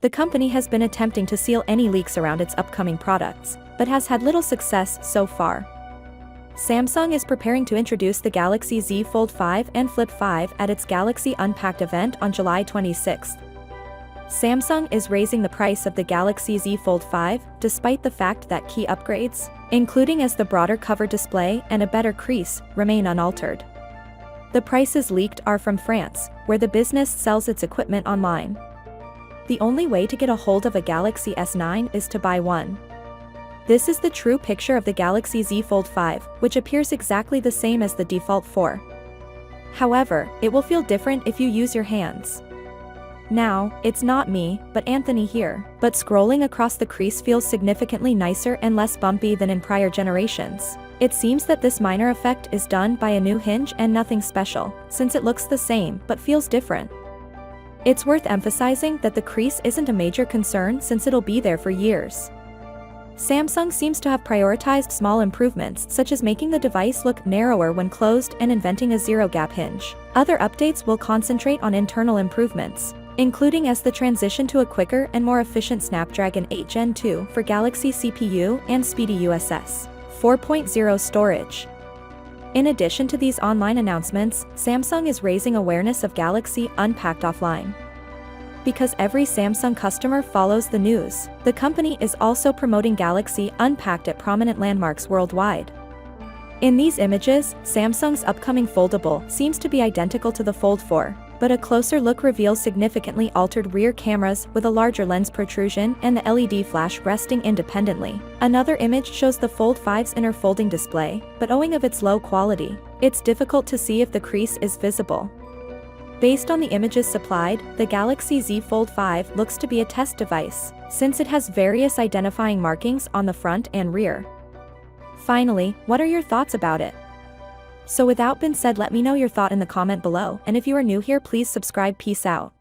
The company has been attempting to seal any leaks around its upcoming products, but has had little success so far. Samsung is preparing to introduce the Galaxy Z Fold 5 and Flip 5 at its Galaxy Unpacked event on July 26. Samsung is raising the price of the Galaxy Z Fold 5, despite the fact that key upgrades, including as the broader cover display and a better crease, remain unaltered. The prices leaked are from France, where the business sells its equipment online. The only way to get a hold of a Galaxy S9 is to buy one. This is the true picture of the Galaxy Z Fold 5, which appears exactly the same as the default 4. However, it will feel different if you use your hands. Now, it's not me, but Anthony here, but scrolling across the crease feels significantly nicer and less bumpy than in prior generations. It seems that this minor effect is done by a new hinge and nothing special, since it looks the same but feels different. It's worth emphasizing that the crease isn't a major concern since it'll be there for years. Samsung seems to have prioritized small improvements such as making the device look narrower when closed and inventing a zero-gap hinge. Other updates will concentrate on internal improvements, including as the transition to a quicker and more efficient Snapdragon 8 Gen 2 for Galaxy CPU and speedy USS 4.0 storage. In addition to these online announcements, Samsung is raising awareness of Galaxy Unpacked offline. Because every Samsung customer follows the news, the company is also promoting Galaxy Unpacked at prominent landmarks worldwide. In these images, Samsung's upcoming foldable seems to be identical to the Fold 4, but a closer look reveals significantly altered rear cameras with a larger lens protrusion and the LED flash resting independently. Another image shows the Fold 5's inner folding display, but owing of its low quality, it's difficult to see if the crease is visible. Based on the images supplied, the Galaxy Z Fold 5 looks to be a test device, since it has various identifying markings on the front and rear. Finally, what are your thoughts about it? So without being said, let me know your thought in the comment below, and if you are new here, please subscribe. Peace out.